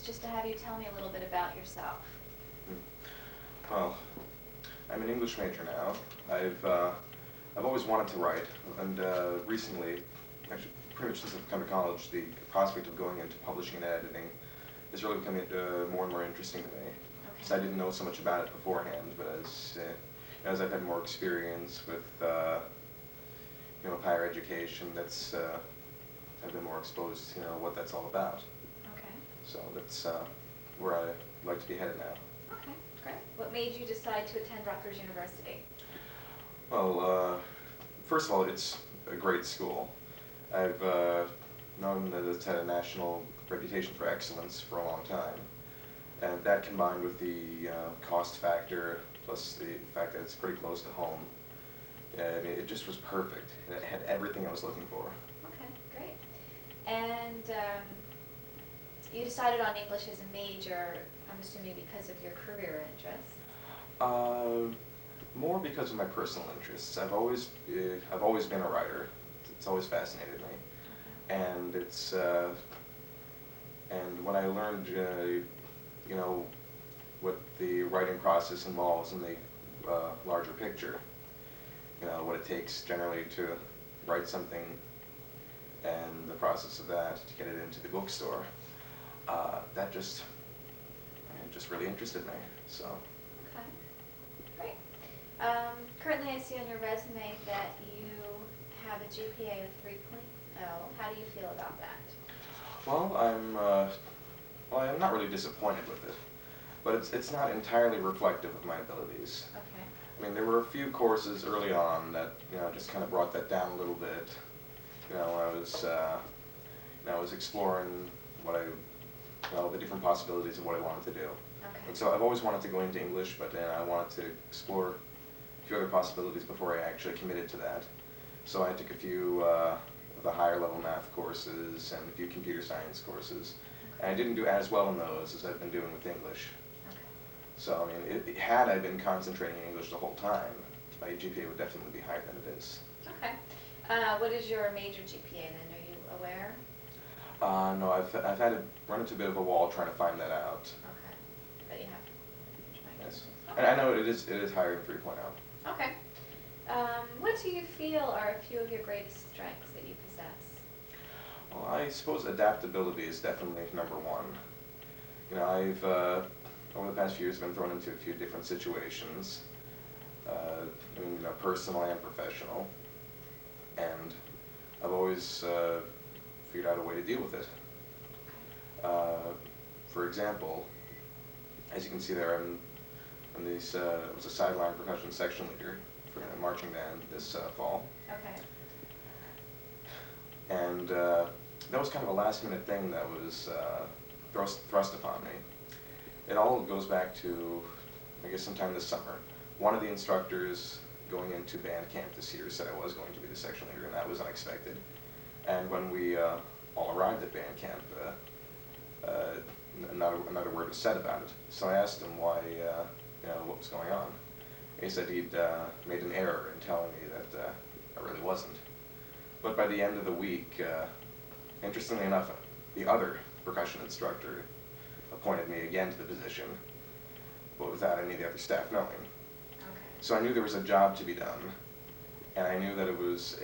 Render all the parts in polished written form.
just to have you tell me a little bit about yourself. Well, I'm an English major now. I've always wanted to write, and recently, actually, pretty much since I've come to college, the prospect of going into publishing and editing is really becoming more and more interesting to me. Because I Okay. didn't know so much about it beforehand, but as I've had more experience with higher education, I've been more exposed to what that's all about. Okay. So that's where I like to be headed now. Okay, great. What made you decide to attend Rutgers University? Well, first of all, it's a great school. I've known that it's had a national reputation for excellence for a long time. And that combined with the cost factor, plus the fact that it's pretty close to home, I mean, it just was perfect. It had everything I was looking for. Okay, great. And you decided on English as a major, I'm assuming because of your career interests. Uh, More because of my personal interests. I've always been a writer. It's always fascinated me, and and when I learned, what the writing process involves in the larger picture, what it takes generally to write something, and the process of that to get it into the bookstore, that just it just really interested me. So. Okay, great. Currently I see on your resume that you have a GPA of 3.0. How do you feel about that? Well, I'm not really disappointed with it, but it's not entirely reflective of my abilities. Okay. I mean, there were a few courses early on that just kind of brought that down a little bit. I was exploring the different possibilities of what I wanted to do. Okay. And so I've always wanted to go into English, but then I wanted to explore a few other possibilities before I actually committed to that. So I took a few of the higher level math courses and a few computer science courses. And I didn't do as well in those as I've been doing with English. Okay. So, I mean, had I been concentrating in English the whole time, my GPA would definitely be higher than it is. Okay. What is your major GPA then? Are you aware? No, I've had to run into a bit of a wall trying to find that out. Okay. But you have. Yes. Okay. And I know it is higher than 3.0. Okay. What do you feel are a few of your greatest strengths that you possess? Well, I suppose adaptability is definitely number one. I've over the past few years been thrown into a few different situations, personal and professional, and I've always figured out a way to deal with it. For example, as you can see there, I was a sideline percussion section leader for a marching band this fall. Okay. And that was kind of a last-minute thing that was thrust upon me. It all goes back to, I guess, sometime this summer. One of the instructors going into band camp this year said I was going to be the section leader, and that was unexpected. And when we all arrived at band camp, another word was said about it. So I asked him why, what was going on. He said he'd made an error in telling me that I really wasn't. But by the end of the week, interestingly enough, the other percussion instructor appointed me again to the position, but without any of the other staff knowing. Okay. So I knew there was a job to be done, and I knew that it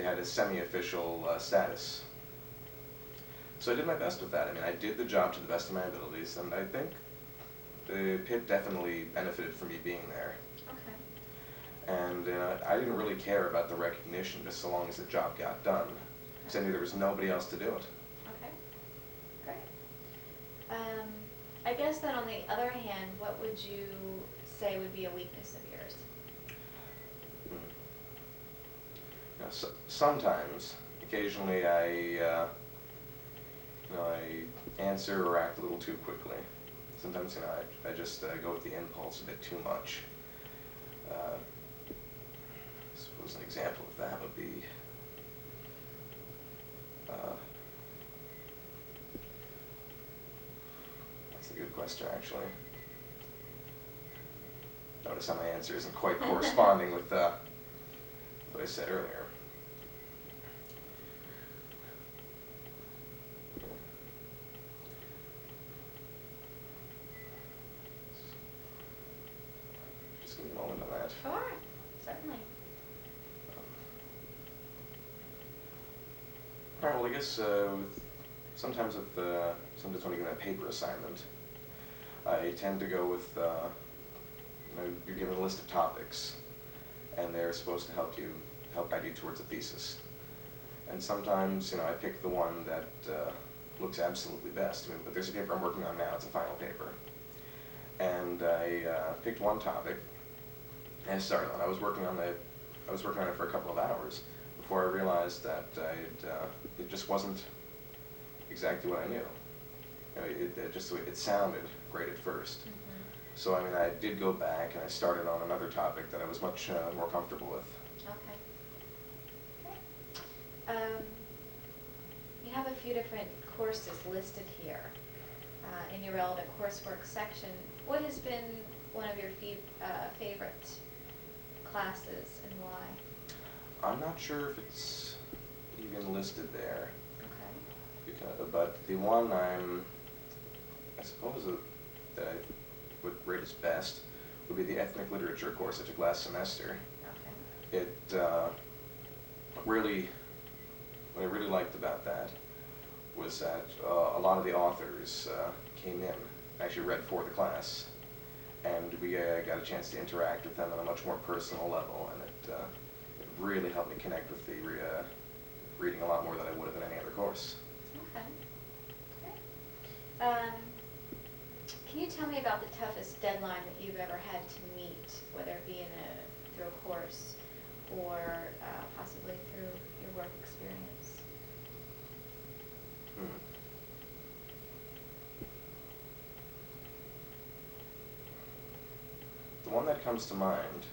had a semi-official status. So I did my best with that. I mean, I did the job to the best of my abilities, and I think the pit definitely benefited from me being there. Okay. And I didn't really care about the recognition just so long as the job got done, because I knew there was nobody else to do it. Okay. Great. I guess then on the other hand, what would you say would be a weakness of yours? Sometimes, occasionally, I answer or act a little too quickly. Sometimes, I just go with the impulse a bit too much. I suppose an example of that would be, that's a good question, actually. Notice how my answer isn't quite corresponding with what I said earlier. that. Sure, certainly. All right, well, I guess sometimes when you get a paper assignment, I tend to go with, you're given a list of topics, and they're supposed to help guide you towards a thesis. And sometimes, I pick the one that looks absolutely best. But there's a paper I'm working on now. It's a final paper. And I picked one topic, and I started on it. I was working on it for a couple of hours before I realized that it just wasn't exactly what I knew. It sounded great at first. Mm-hmm. So I did go back and I started on another topic that I was much more comfortable with. Okay. You have a few different courses listed here in your relevant coursework section. What has been one of your favorite classes and why? I'm not sure if it's even listed there, Okay. but the one I suppose that I would rate as best would be the ethnic literature course I took last semester. Okay. What I really liked about that was that a lot of the authors came in, actually read for the class, and we got a chance to interact with them on a much more personal level, and it really helped me connect with the reading a lot more than I would have in any other course. Okay. Great. Can you tell me about the toughest deadline that you've ever had to meet, whether it be through a course or possibly through your work experience? The one that comes to mind,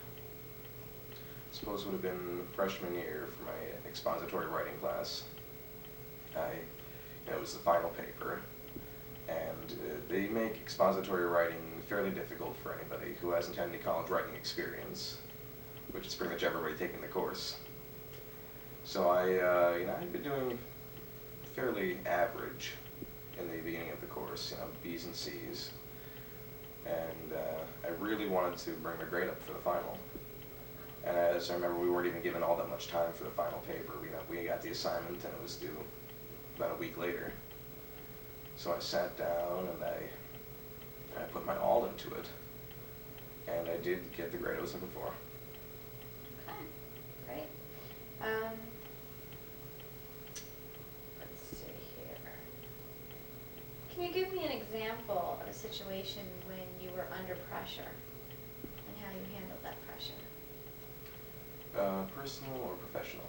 I suppose, would have been freshman year for my expository writing class. It was the final paper, and they make expository writing fairly difficult for anybody who hasn't had any college writing experience, which is pretty much everybody taking the course. So I'd been doing fairly average in the beginning of the course, B's and C's, and I really wanted to bring my grade up for the final. And as I remember, we weren't even given all that much time for the final paper. We got the assignment, and it was due about a week later. So I sat down and I put my all into it, and I did get the grade I was looking for. Okay, great. Let's see here. Can you give me an example of a situation when you were under pressure and how you handled that pressure? Personal or professional?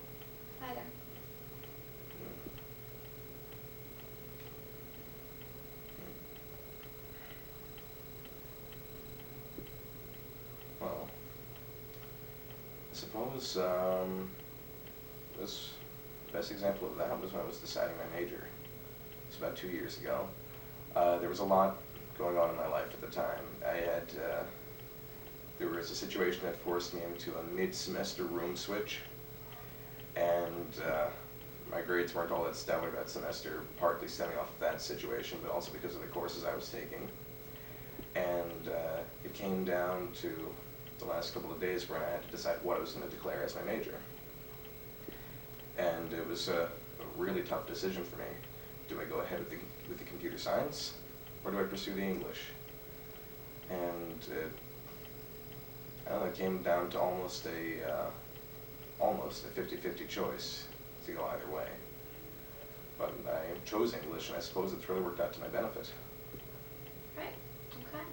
Either. Well, I suppose this best example of that was when I was deciding my major. It's about 2 years ago. There was a lot going on in my life at the time. There was a situation that forced me into a mid-semester room switch, and my grades weren't all that stellar that semester, partly stemming off of that situation, but also because of the courses I was taking. And it came down to the last couple of days where I had to decide what I was going to declare as my major. And it was a really tough decision for me. Do I go ahead with the computer science, or do I pursue the English? And it came down to almost a 50-50 choice to go either way. But I chose English, and I suppose it's really worked out to my benefit. Right, okay.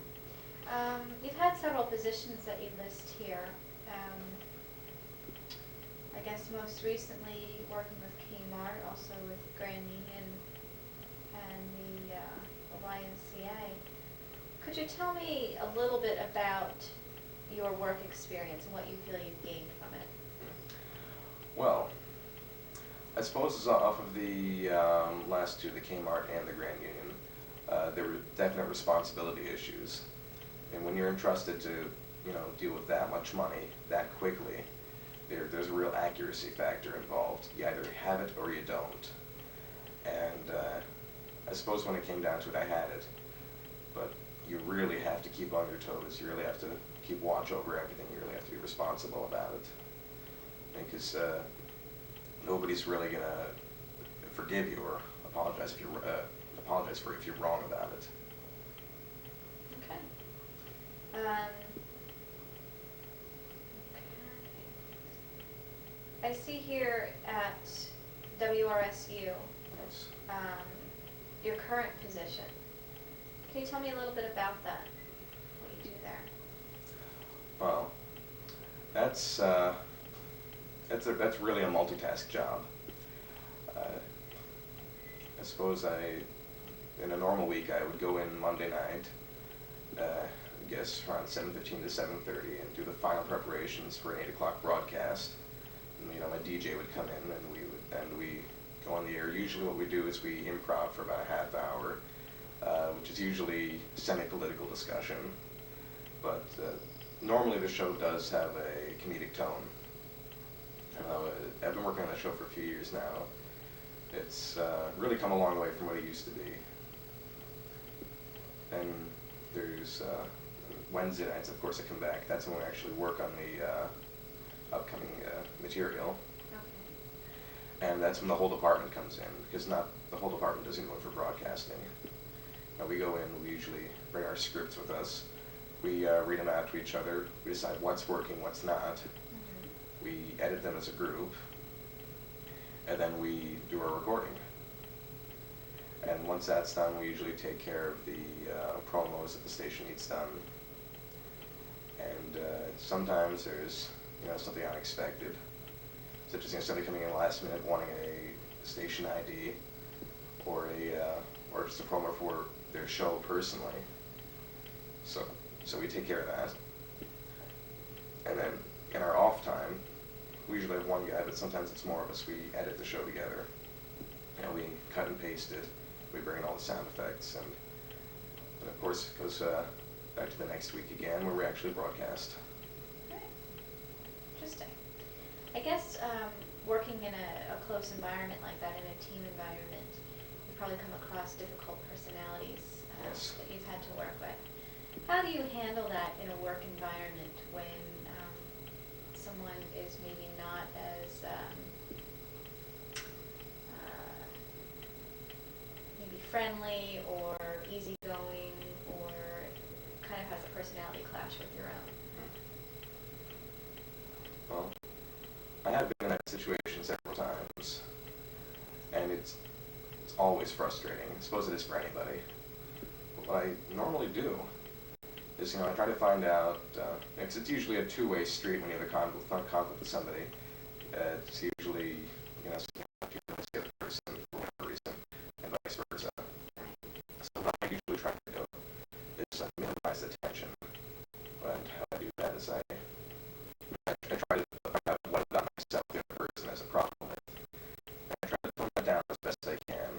You've had several positions that you list here. I guess most recently working with Kmart, also with Grand Union and the YMCA. Could you tell me a little bit about your work experience and what you feel you've gained from it? Well, I suppose off of the last two, the Kmart and the Grand Union, there were definite responsibility issues. And when you're entrusted to, deal with that much money that quickly, there's a real accuracy factor involved. You either have it or you don't. And I suppose when it came down to it, I had it. But you really have to keep on your toes. You really have to keep watch over everything. You really have to be responsible about it. Because nobody's really gonna forgive you or apologize for if you're wrong about it. Okay. I see here at WRSU, Yes. your current position. Can you tell me a little bit about that? What you do there? Well, that's really a multitask job. I suppose in a normal week, I would go in Monday night, I guess around 7:15 to 7:30, and do the final preparations for an 8 o'clock broadcast. And, my DJ would come in, and we go on the air. Usually, what we do is we improv for about a half hour, which is usually semi-political discussion. But normally, the show does have a comedic tone. I've been working on that show for a few years now. It's really come a long way from what it used to be. And there's Wednesday nights, of course, I come back. That's when we actually work on the upcoming material. Okay. And that's when the whole department comes in, because not the whole department doesn't go in for broadcasting. We go in, we usually bring our scripts with us. We read them out to each other. We decide what's working, what's not. Mm-hmm. We edit them as a group. And then we do our recording. And once that's done, we usually take care of the promos that the station needs done. And sometimes there's something unexpected, such as somebody coming in last minute wanting a station ID or or just a promo for their show personally. So we take care of that. And then in our off time, we usually have one guy, but sometimes it's more of us. We edit the show together. We cut and paste it. We bring in all the sound effects, and of course it goes back to the next week again, where we actually broadcast. Okay. Interesting. I guess working in a close environment like that, in a team environment, you probably come across difficult personalities Yes. that you've had to work with. How do you handle that in a work environment when someone is maybe not as maybe friendly or easygoing, or kind of has a personality clash with your own? Well, I have been in that situation several times, and it's always frustrating. I suppose it is for anybody. But what I normally do is, I try to find out, because it's usually a two-way street when you have a conflict with somebody. It's usually, something about you against the other person for whatever reason, and vice versa. So what I usually try to do is minimize the tension. And how I do that is I try to find out what about myself the other person has a problem with. And I try to tone that down as best I can.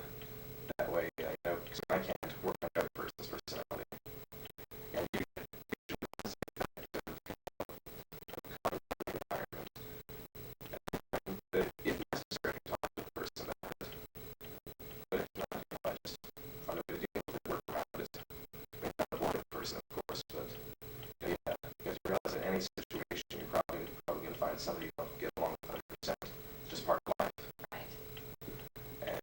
That way, because I can't work on the other person's personality. And usually it's effective environment. And if necessary, talk to the person about it. But if not, I just find a way to deal with it, work around it. Not avoid the person, of course, but yeah, because you realize in any situation you're probably going to find somebody you don't get along with 100%. It's just part of life. Right. And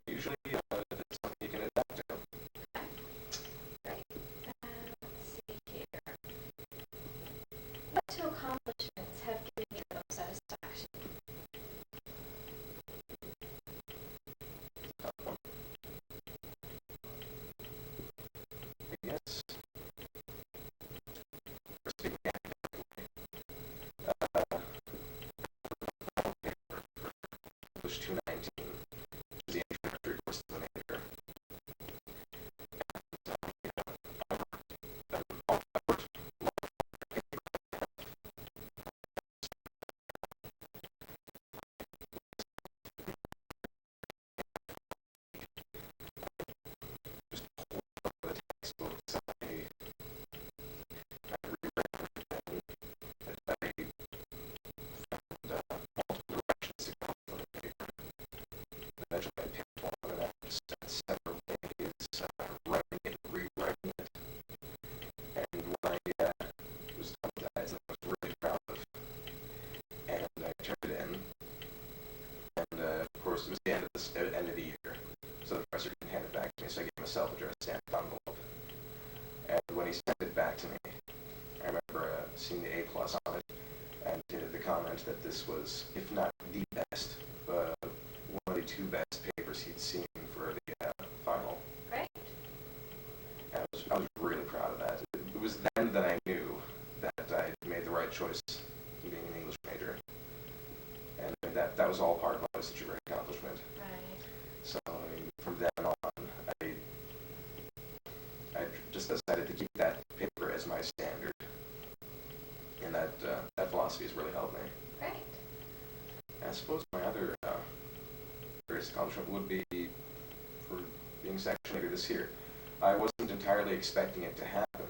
usually it's something you can adapt to. Great. Let's see here. What two accomplishments have given you the most satisfaction? Yes. Speaking academically, English 219, which is the introductory course to the major. Just pull up the textbooks. I reread everything. I found multiple directions to go from the paper. to me, so I gave him a self-addressed stamped envelope. And when he sent it back to me, I remember seeing the A plus on it, and the comment that this was, if not the best, one of the two best papers he'd seen for the final. Great. And I was really proud of that. It was then that I knew that I made the right choice in being an English major. And that was all part of such a great accomplishment. Right. So I mean, from then on, I just decided to keep that paper as my standard. And that philosophy has really helped me. Great. And I suppose my other greatest accomplishment would be for being section leader this year. I wasn't entirely expecting it to happen.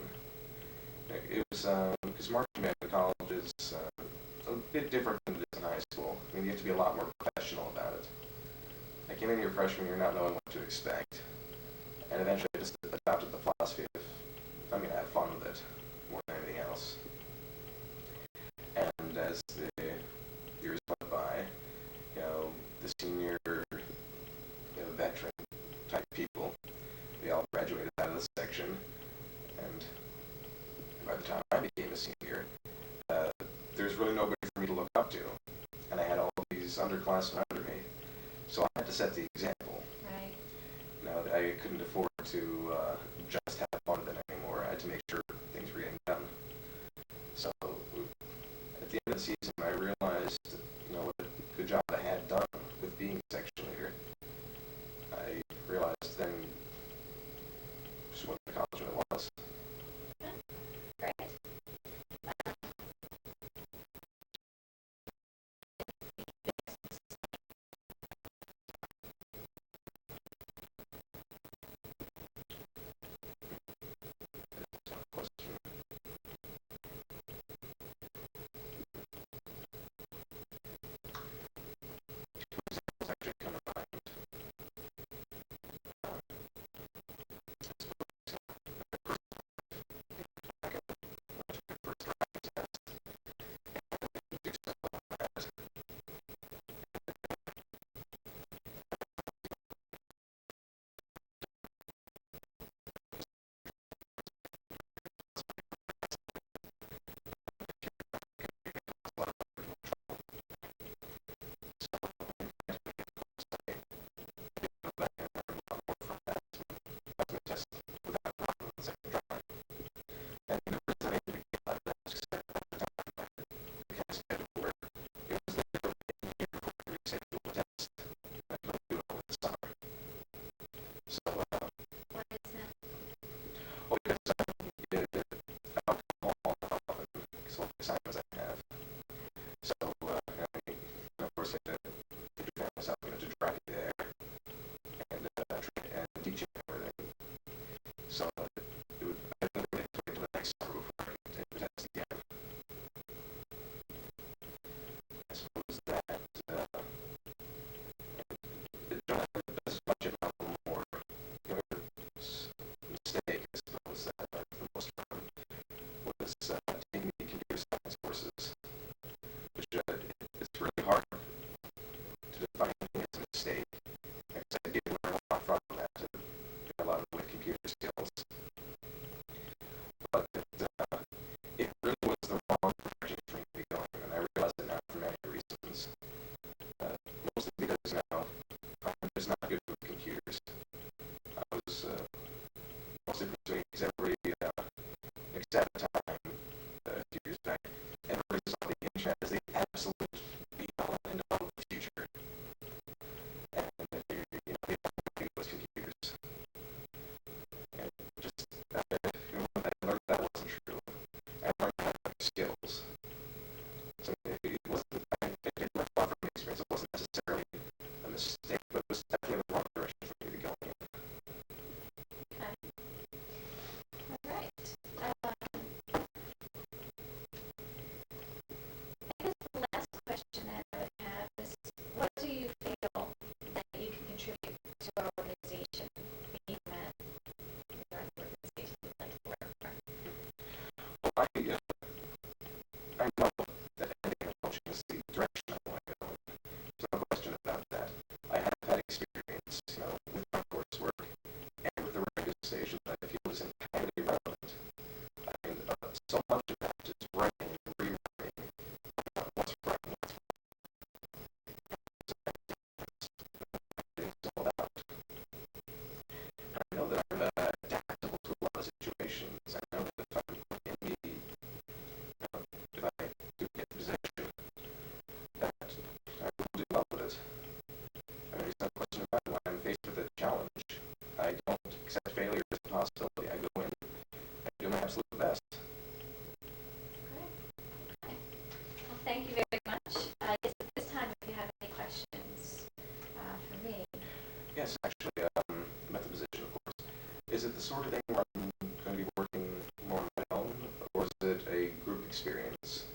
It was because marching band in college is a bit different than it is in high school. I mean, you have to be a lot more professional about it. I came in your freshman year not knowing what to expect, and eventually I just adopted the philosophy of I'm going to have fun with it more than anything else. And as the years went by, the senior, veteran type people, they all graduated out of the section, and by the time I became a senior, there's really nobody for me to look up to, and I had all these underclassmen under me, so I had to set the example. Right. I couldn't afford to just have fun with it anymore. I had to make sure things were getting done. So at the end of the season, I realized, what a good job I had done with being section leader. I realized then just what an accomplishment it was. Great. Actually come to mind. What is that? Well, because alcohol is one of the assignments I have. So, of course, I did myself to drive you there and teach you everything. So, I would wait until the next summer before I could take the test again. I suppose that it does much if not a little more. The other mistake, I suppose, that I for the most fun was taking the computer science courses, which it's really hard to define anything as a mistake, because I did learn a lot from that, a lot with computer skills. But it really was the wrong direction for me to be going, and I realize it now for many reasons. Mostly because now I'm just not good with computers. I was mostly pursuing because every at a time, a few years back, everybody saw the internet as the absolute be-all and end-all of the future. And the only thing was computers. And just, I learned that wasn't true. I learned how to have skills. So it wasn't, I did learn a lot from the experience. It wasn't necessarily a mistake, but it was definitely the wrong direction for me to be going in. Okay. All right. station that I feel is entirely irrelevant. I mean, so much of that is writing and rewriting what's right and what's it's all about. I know that I'm adaptable to a lot of situations. I know that if I'm put in the, if I do get the position, that I will do well with it. I mean, there's no question about it. When I'm faced with a challenge, I don't accept failure as a possibility. I go in, I do my absolute best. Okay. Okay. Well, thank you very much. Yes, at this time, if you have any questions for me. Yes, actually, about the position, of course. Is it the sort of thing where I'm going to be working more on my own, or is it a group experience?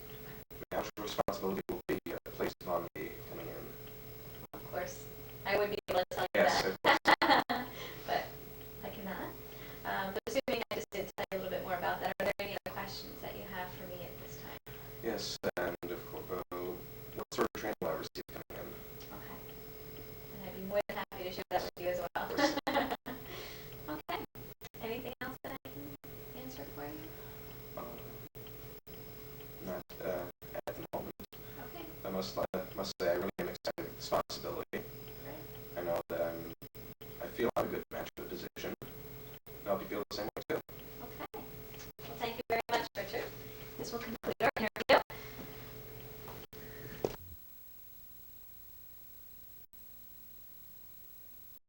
I mean, how much responsibility will be placed on me coming in? Of course, I would be able to tell you Yes, that. of course. But I cannot. But assuming I just did tell you a little bit more about that, are there any other questions that you have for me at this time? Yes, and of course, what sort of training will I receive coming in? Okay. And I'd be more than happy to share that with you as well. Of course. Okay. Anything else that I can answer for you? Not at the moment. Okay. I must say I really am excited with the responsibility. Great. I know that I feel I'm a good match for the position. I hope you feel the same way.